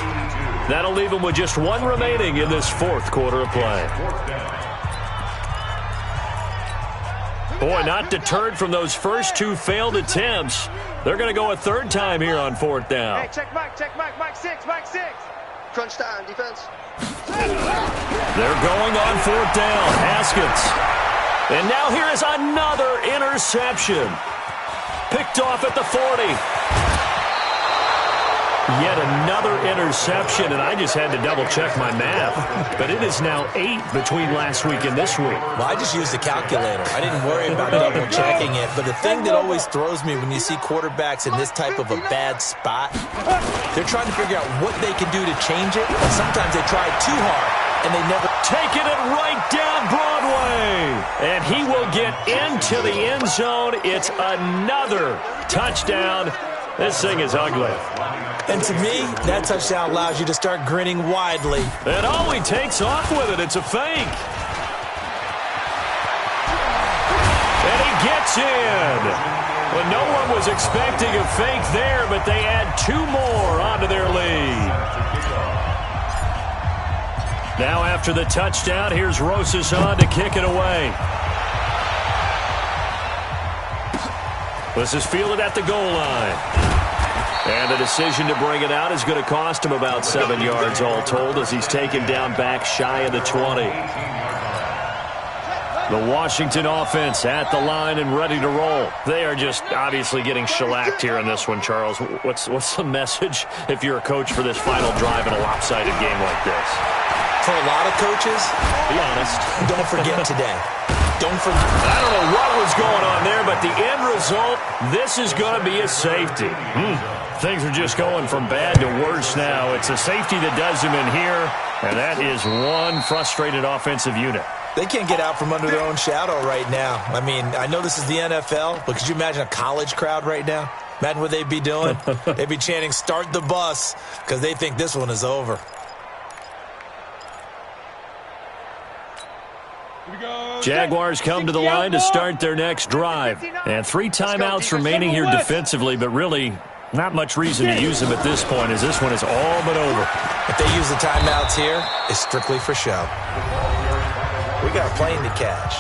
S2: That'll leave them with just one remaining in this fourth quarter of play. Boy, not deterred from those first two failed attempts. They're going to go a third time here on fourth down.
S5: Hey, check Mike, Mike 6, Mike 6.
S6: Crunch time, defense.
S2: They're going on fourth down. Haskins. And now here is another interception. Picked off at the 40. Yet another interception, and I just had to double-check my math. But it is now 8 between last week and this week.
S3: Well, I just used a calculator. I didn't worry about double-checking it. But the thing that always throws me when you see quarterbacks in this type of a bad spot, they're trying to figure out what they can do to change it. And sometimes they try too hard, and they never...
S2: Taking it right down Broadway. And he will get into the end zone. It's another touchdown. This thing is ugly.
S3: And to me, that touchdown allows you to start grinning widely.
S2: And all he takes off with it, it's a fake. And he gets in. Well, no one was expecting a fake there, but they add 2 more onto their lead. Now after the touchdown, here's Rosas on to kick it away. This is fielded at the goal line. And the decision to bring it out is going to cost him about 7 yards all told as he's taken down back shy of the 20. The Washington offense at the line and ready to roll. They are just obviously getting shellacked here in this one, Charles. What's the message if you're a coach for this final drive in a lopsided game like this?
S3: For a lot of coaches,
S2: be honest,
S3: don't forget today. Don't forget.
S2: I don't know what was going on there, but the end result, this is going to be a safety. Things are just going from bad to worse now. It's a safety that does him in here, and that is one frustrated offensive unit.
S3: They can't get out from under their own shadow right now. I mean, I know this is the NFL, but could you imagine a college crowd right now? Imagine what they'd be doing. They'd be chanting, "Start the bus," because they think this one is over.
S2: Jaguars come to the line to start their next drive. And 3 timeouts remaining here defensively, but really not much reason to use them at this point as this one is all but over.
S3: If they use the timeouts here, it's strictly for show. We got a plane to catch.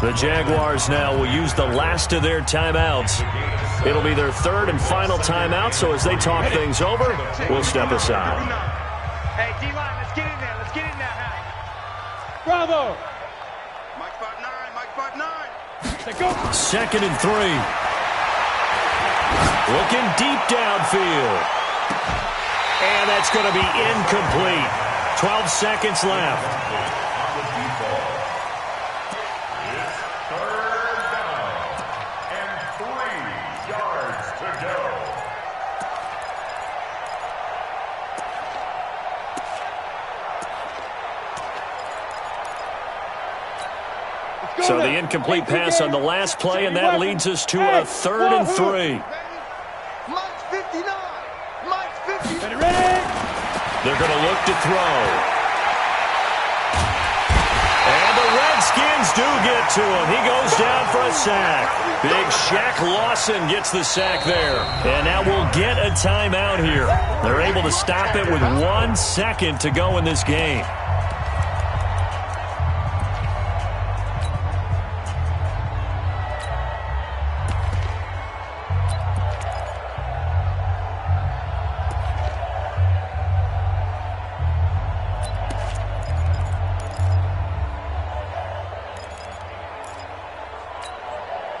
S2: The Jaguars now will use the last of their timeouts. It'll be their 3rd and final timeout, so as they talk things over, we'll step aside.
S5: Hey, D-line, let's get in there. Let's get in there, Hank. Bravo!
S6: Mike 5-9, Mike 5-9.
S5: Let's go.
S2: 2nd and 3. Looking deep downfield. And that's going to be incomplete. 12 seconds left. So the incomplete pass on the last play, and that leads us to a 3rd and 3.
S6: Mike's 59. Mike's 50.
S5: Ready?
S2: They're going to look to throw. And the Redskins do get to him. He goes down for a sack. Big Shaq Lawson gets the sack there. And now we'll get a timeout here. They're able to stop it with 1 second to go in this game.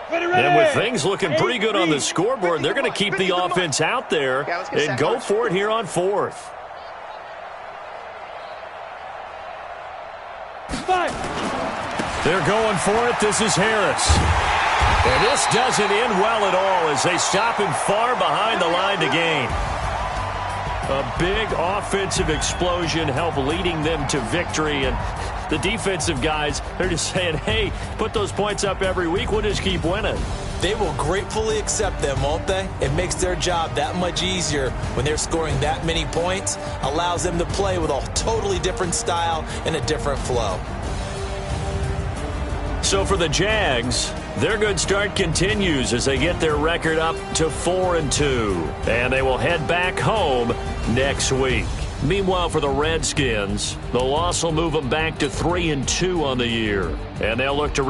S2: And with things looking pretty good on the scoreboard, they're going to keep the offense out there and go for it here on 4th. They're going for it. This is Harris. And this doesn't end well at all as they stop him far behind the line to gain. A big offensive explosion helped leading them to victory. And the defensive guys, they're just saying, hey, put those points up every week. We'll just keep winning.
S3: They will gratefully accept them, won't they? It makes their job that much easier when they're scoring that many points, allows them to play with a totally different style and a different flow.
S2: So for the Jags, their good start continues as they get their record up to 4-2, and they will head back home next week. Meanwhile, for the Redskins, the loss will move them back to 3-2 on the year, and they'll look to